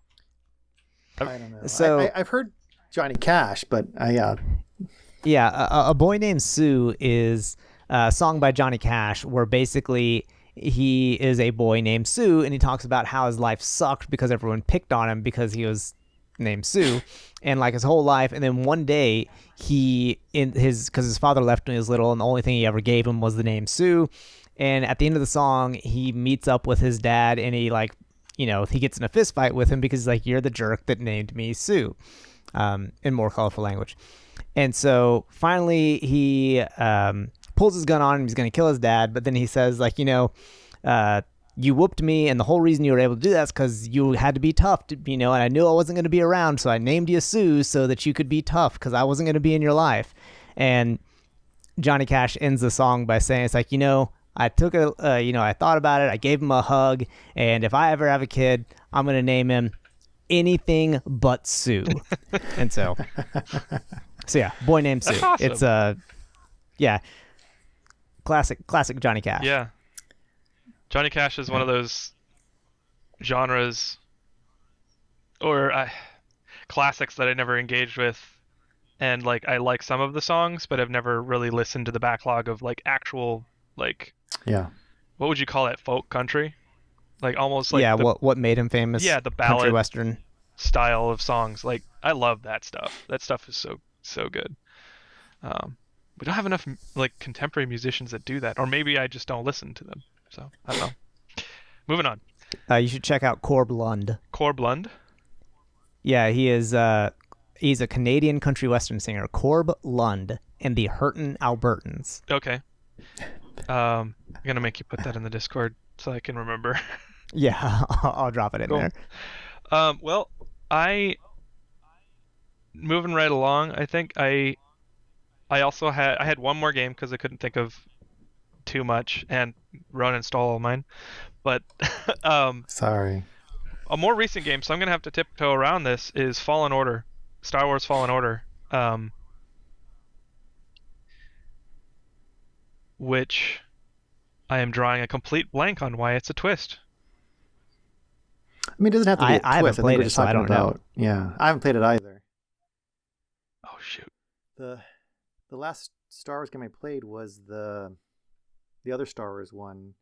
I don't know. So I've heard Johnny Cash, but yeah, a Boy Named Sue is a song by Johnny Cash where basically he is a boy named Sue, and he talks about how his life sucked because everyone picked on him because he was named Sue, and like his whole life. And then one day because his father left when he was little, and the only thing he ever gave him was the name Sue. And at the end of the song, he meets up with his dad, and he he gets in a fist fight with him because he's like, "You're the jerk that named me Sue," in more colorful language. And so finally he pulls his gun on him. He's going to kill his dad. But then he says, like, you whooped me, and the whole reason you were able to do that is because you had to be tough, and I knew I wasn't going to be around, so I named you Sue so that you could be tough because I wasn't going to be in your life. And Johnny Cash ends the song by saying, it's like, I took I thought about it. I gave him a hug, and if I ever have a kid, I'm going to name him anything but Sue. And so yeah, Boy Named Sue. That's awesome. It's classic Johnny Cash. Yeah. Johnny Cash is one of those genres, or classics that I never engaged with, and like I like some of the songs, but I've never really listened to the backlog of like actual like Yeah. what would you call that, folk country? Like almost like Yeah, the what made him famous? yeah, the Country ballad western. style of songs. Like I love that stuff. That stuff is so good. Um, we don't have enough like contemporary musicians that do that, or maybe I just don't listen to them. So I don't know. Moving on. You should check out Corb Lund. Corb Lund. Yeah, he is. He's a Canadian country western singer, Corb Lund, and the Hurtin' Albertans. Okay. I'm gonna make you put that in the Discord so I can remember. Yeah, I'll drop it in Cool. there. Well, I moving right along. I think I also had one more game because I couldn't think of too much, and Ronan stole all mine. But Sorry. a more recent game, so I'm gonna have to tiptoe around this, is Fallen Order, Star Wars Fallen Order, which I am drawing a complete blank on why it's a twist. I mean, it doesn't have to be a I haven't twist. I think played we're it, just so I talking don't know. about. Yeah, I haven't played it either. Oh shoot. The last Star Wars game I played was the other Star Wars one,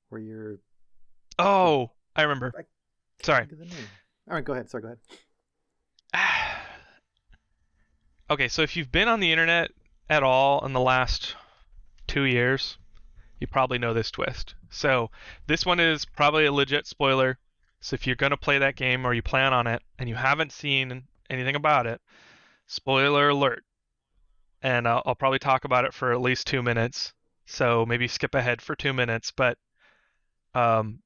where you're. Oh, I remember. I can't Sorry. think of the name. All right, go ahead. Sorry, go ahead. Okay, so if you've been on the internet at all in the last 2 years, you probably know this twist. So this one is probably a legit spoiler. So if you're going to play that game or you plan on it and you haven't seen anything about it, spoiler alert. And I'll probably talk about it for at least 2 minutes. So maybe skip ahead for 2 minutes. But um,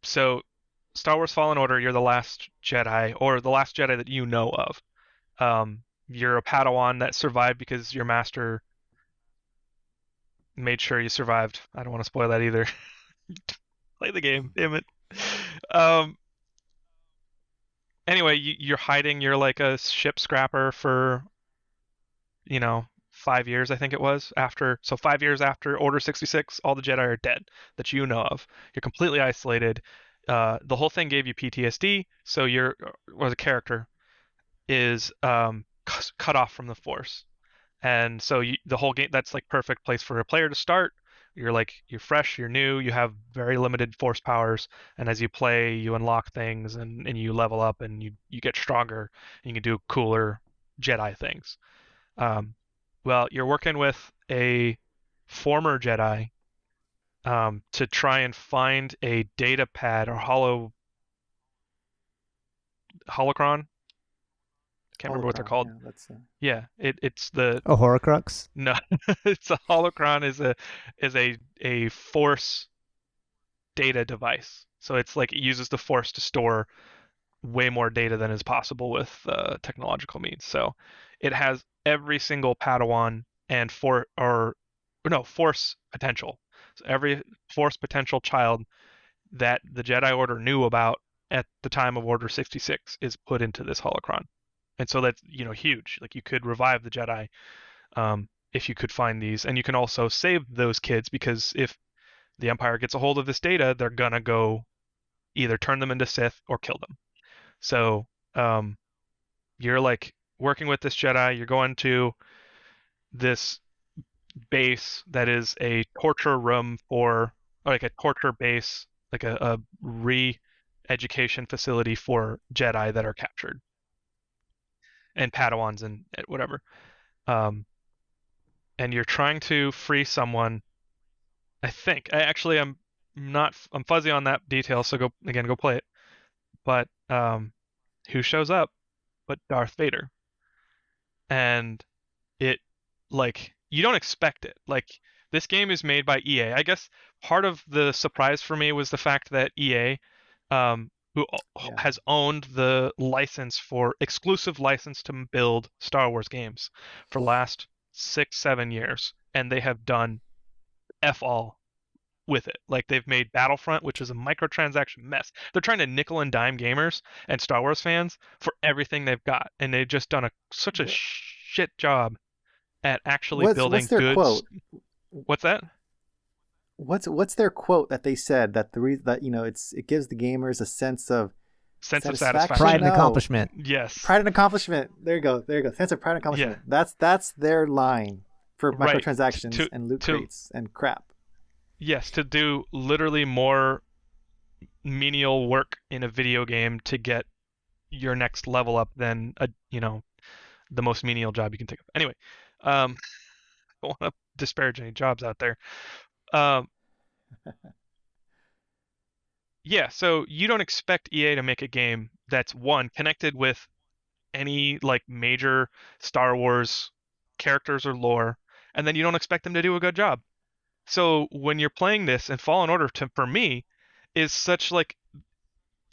so Star Wars Fallen Order, you're the last Jedi, or the last Jedi that you know of. You're a Padawan that survived because your master made sure you survived. I don't want to spoil that either. Play the game, damn it. Um, anyway, you're hiding. You're like a ship scrapper for, 5 years, I think it was, after. So 5 years after Order 66, all the Jedi are dead that you know of. You're completely isolated. The whole thing gave you PTSD, so or the character is cut off from the Force. And so the whole game, that's like perfect place for a player to start. You're fresh, you're new, you have very limited force powers, and as you play, you unlock things and you level up and you get stronger and you can do cooler Jedi things. Well, you're working with a former Jedi to try and find a data pad or holocron. Can't remember what they're called. Yeah, that's, Yeah, it's the A Horcrux? no, it's a holocron is a force data device. So it's like it uses the force to store way more data than is possible with technological means. So it has every single Padawan and force potential. So every force potential child that the Jedi Order knew about at the time of Order 66 is put into this holocron. And so that's, huge. Like you could revive the Jedi if you could find these. And you can also save those kids because if the Empire gets a hold of this data, they're going to go either turn them into Sith or kill them. So you're like working with this Jedi. You're going to this base that is a torture room or like a torture base, like a re-education facility for Jedi that are captured. And Padawans and whatever. And you're trying to free someone. I think. I'm not. I'm fuzzy on that detail. So go play it. But who shows up? But Darth Vader. And it like you don't expect it. Like this game is made by EA. I guess part of the surprise for me was the fact that EA, who has owned the exclusive license to build Star Wars games for the last 6-7 years, and they have done F all with it. Like they've made Battlefront, which is a microtransaction mess. They're trying to nickel and dime gamers and Star Wars fans for everything they've got, and they've just done such a shit job at actually building what's their good. Quote? What's that? What's their quote that they said that it gives the gamers a sense of sense of Satisfaction? satisfaction. Pride and No. accomplishment. Yes. Pride and accomplishment. There you go. Sense of pride and accomplishment. That's their line for Right. microtransactions To- and loot to- crates and crap. Yes, to do literally more menial work in a video game to get your next level up than the most menial job you can think of. Anyway, I don't want to disparage any jobs out there. Um, yeah, so you don't expect EA to make a game that's one connected with any like major Star Wars characters or lore, and then you don't expect them to do a good job. So when you're playing this, and Fallen Order for me is such like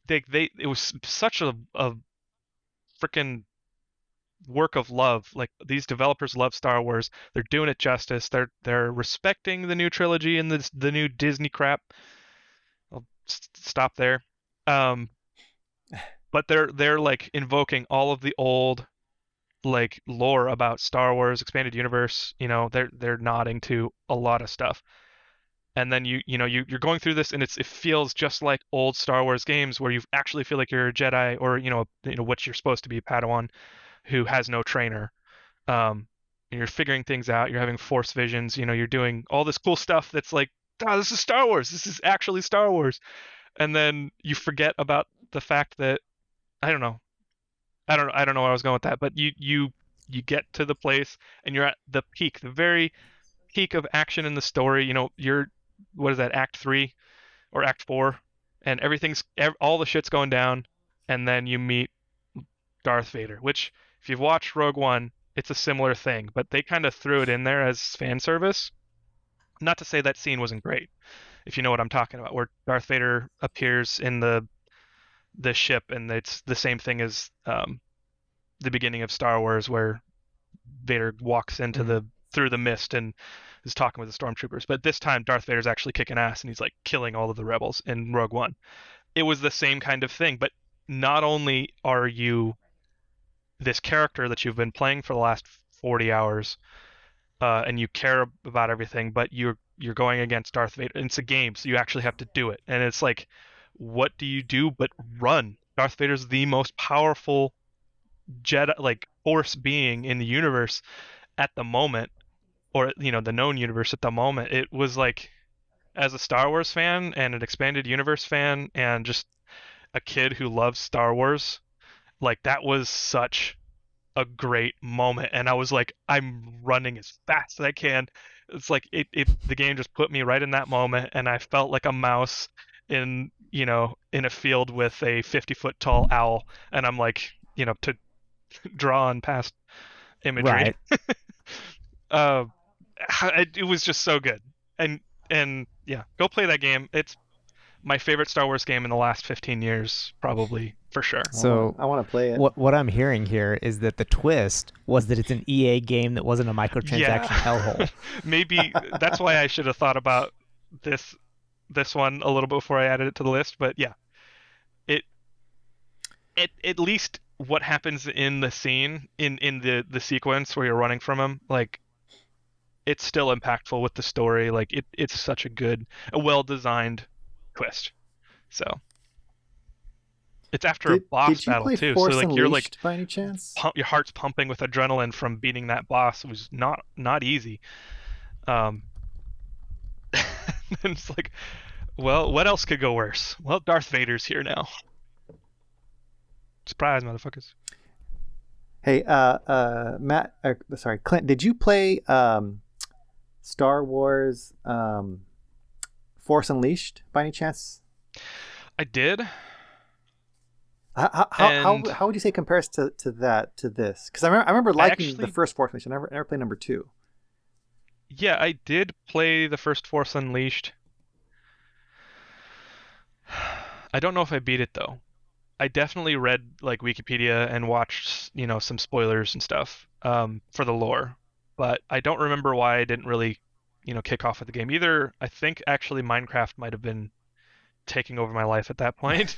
it was such a freaking work of love. Like these developers love Star Wars. They're doing it justice. They're respecting the new trilogy and the new Disney crap. I'll stop there. But they're like invoking all of the old like lore about Star Wars expanded universe. They're nodding to a lot of stuff. And then you're going through this and it feels just like old Star Wars games where you actually feel like you're a Jedi or what you're supposed to be, a Padawan who has no trainer. And you're figuring things out, you're having force visions, you're doing all this cool stuff that's like, this is Star Wars. This is actually Star Wars. And then you forget about the fact that I don't know where I was going with that, but you get to the place and you're at the peak, the very peak of action in the story. You're what is that, Act 3 or Act 4, and all the shit's going down, and then you meet Darth Vader, which if you've watched Rogue One, it's a similar thing, but they kind of threw it in there as fan service. Not to say that scene wasn't great, if you know what I'm talking about, where Darth Vader appears in the ship, and it's the same thing as the beginning of Star Wars, where Vader walks into through the mist and is talking with the stormtroopers. But this time, Darth Vader's actually kicking ass, and he's like killing all of the rebels in Rogue One. It was the same kind of thing, but not only are you this character that you've been playing for the last 40 hours, and you care about everything, but you're going against Darth Vader. It's a game, so you actually have to do it. And it's like, what do you do but run? Darth Vader's the most powerful Jedi, like Force being in the universe at the moment, or the known universe at the moment. It was like, as a Star Wars fan and an expanded universe fan and just a kid who loves Star Wars, like that was such a great moment. And I was like, I'm running as fast as I can. It's like the game just put me right in that moment, and I felt like a mouse in a field with a 50-foot tall owl, and I'm like, to draw on past imagery. Right. It was just so good. And yeah, go play that game. It's my favorite Star Wars game in the last 15 years, probably, for sure. So I want to play it. What I'm hearing here is that the twist was that it's an EA game that wasn't a microtransaction hellhole. Maybe that's why I should have thought about this one a little before I added it to the list. But yeah, at least what happens in the scene in the sequence where you're running from him, like, it's still impactful with the story. Like it's such a well-designed twist. So it's after a boss battle play too. Force So like you're like, Unleashed by any chance? your heart's pumping with adrenaline from beating that boss. It was not easy. And it's like, well, what else could go worse? Well, Darth Vader's here now. Surprise, motherfuckers. Hey, Clint, did you play Star Wars Force Unleashed by any chance? I did. How would you say it compares to this? Because I remember liking the first Force Unleashed. I never played number 2. Yeah, I did play the first Force Unleashed. I don't know if I beat it though. I definitely read like Wikipedia and watched, some spoilers and stuff for the lore, but I don't remember why I didn't really, kick off with the game. Either I think actually Minecraft might have been taking over my life at that point,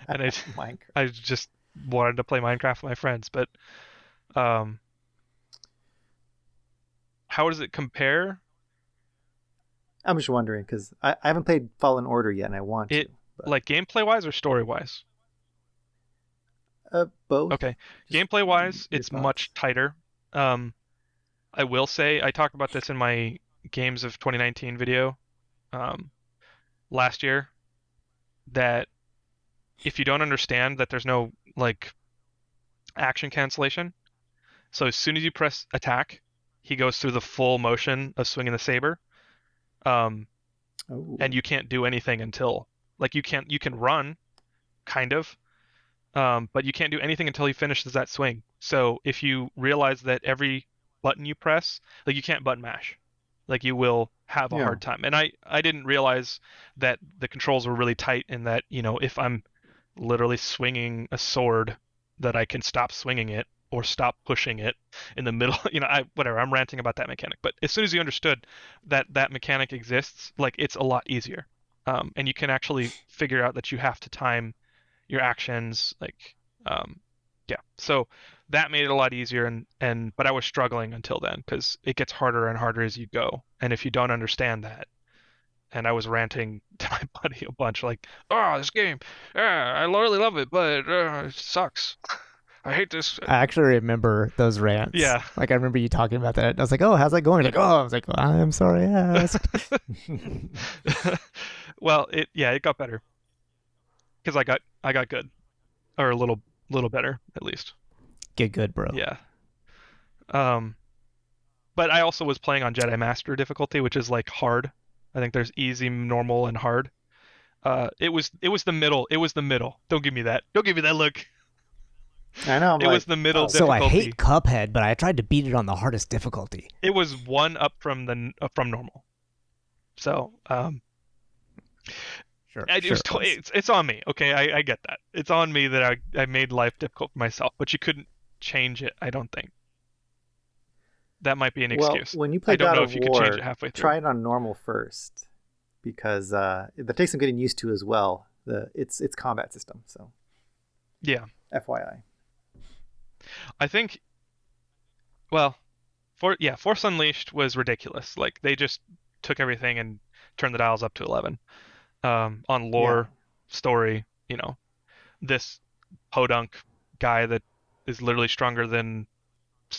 and I just wanted to play Minecraft with my friends. But how does it compare? I'm just wondering because I haven't played Fallen Order yet, and I want to. Like gameplay wise or story wise? Both. Okay. Just Gameplay wise, your it's thoughts. much tighter. I will say I talked about this in my Games of 2019 video um, last year that if you don't understand that there's no like action cancellation, so as soon as you press attack, he goes through the full motion of swinging the saber, um, Oh. and you can't do anything until like you can run kind of, but you can't do anything until he finishes that swing. So if you realize that every button you press, like you can't button mash, like you will have a Yeah. hard time. And I didn't realize that the controls were really tight in that, if I'm literally swinging a sword, that I can stop swinging it or stop pushing it in the middle. Whatever, I'm ranting about that mechanic. But as soon as you understood that that mechanic exists, like it's a lot easier. And you can actually figure out that you have to time your actions, like yeah. So that made it a lot easier, and but I was struggling until then because it gets harder and harder as you go. And if you don't understand that, and I was ranting to my buddy a bunch, like, "Oh, this game, I really love it, but it sucks. I hate this." I actually remember those rants. Yeah. Like I remember you talking about that. I was like, "Oh, how's that going?" Like, "Oh," I was like, well, "I'm sorry." Well, it got better because I got good, or a little better at least. Get good, bro. Yeah. But I also was playing on Jedi Master difficulty, which is like hard. I think there's easy, normal, and hard. It was the middle. It was the middle. Don't give me that. Don't give me that look. I know. I'm It like, was the middle oh, So I difficulty. hate Cuphead, but I tried to beat it on the hardest difficulty. It was one up from from normal. So Sure. it's on me. Okay, I get that. It's on me that I made life difficult for myself, but you couldn't change it. I don't think. That might be an well, excuse. when you play I don't God know of if you could War, change it halfway through. try it on normal first, because that takes some getting used to as well. Its combat system. So Yeah. FYI. I think, well, Force Unleashed was ridiculous. Like they just took everything and turned the dials up to 11. On lore, story, this podunk guy that is literally stronger than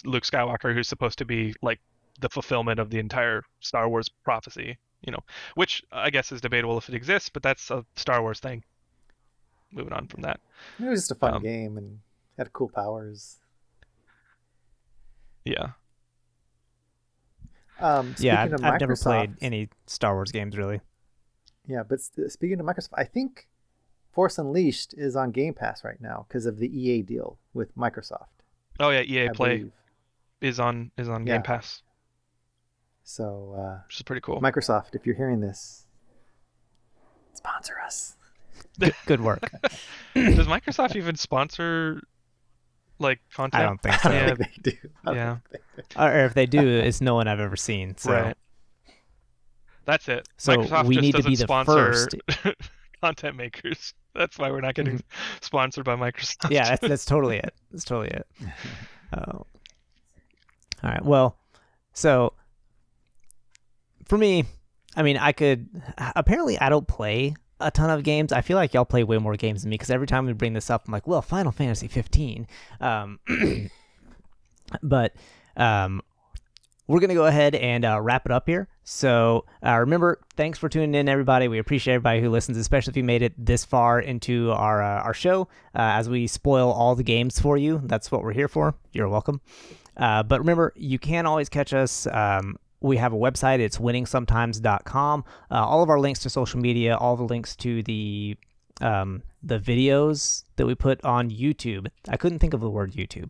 Luke Skywalker, who's supposed to be like the fulfillment of the entire Star Wars prophecy, which I guess is debatable if it exists, but that's a Star Wars thing. Moving on from that. It was just a fun game and had cool powers. Yeah. Speaking of I've never played Microsoft- any Star Wars games really. Yeah, but speaking of Microsoft, I think Force Unleashed is on Game Pass right now because of the EA deal with Microsoft. Oh yeah, EA I Play believe. is on Yeah. Game Pass, So which is pretty cool. Microsoft, if you're hearing this, sponsor us. Good work. Does Microsoft even sponsor like content? I don't think so. I Yeah. don't think they do. I don't Yeah. think they do. Or if they do, it's no one I've ever seen. So. Right. That's it. So Microsoft we just need to doesn't be the sponsor first. content makers. That's why we're not getting sponsored by Microsoft. Yeah, that's totally it. That's totally it. All right. Well, so for me, I mean, apparently I don't play a ton of games. I feel like y'all play way more games than me because every time we bring this up, I'm like, well, Final Fantasy 15. But we're going to go ahead and wrap it up here. So remember, thanks for tuning in, everybody. We appreciate everybody who listens, especially if you made it this far into our show. As we spoil all the games for you, that's what we're here for. You're welcome. But remember, you can always catch us. We have a website. It's winningsometimes.com. All of our links to social media, all the links to the videos that we put on YouTube. I couldn't think of the word YouTube.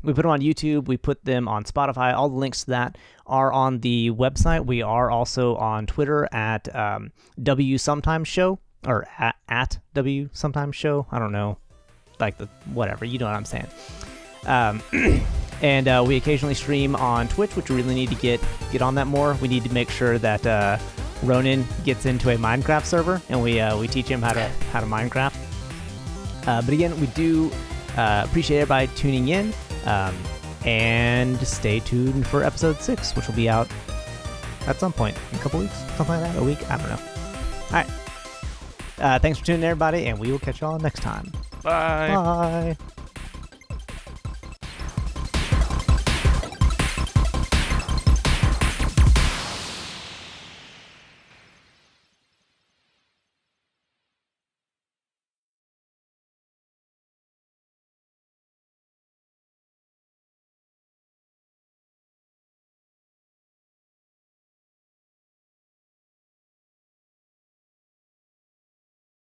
We put them on YouTube. We put them on Spotify. All the links to that are on the website. We are also on Twitter at W Sometimes Show, or at W Sometimes Show. I don't know, like whatever. You know what I'm saying. And we occasionally stream on Twitch, which we really need to get on that more. We need to make sure that Ronan gets into a Minecraft server, and we teach him how to Minecraft. But again, we do appreciate everybody tuning in, and stay tuned for episode 6, which will be out at some point in a couple weeks, something like that, a week, I don't know. All right, thanks for tuning in, everybody, and we will catch y'all next time. Bye. Bye.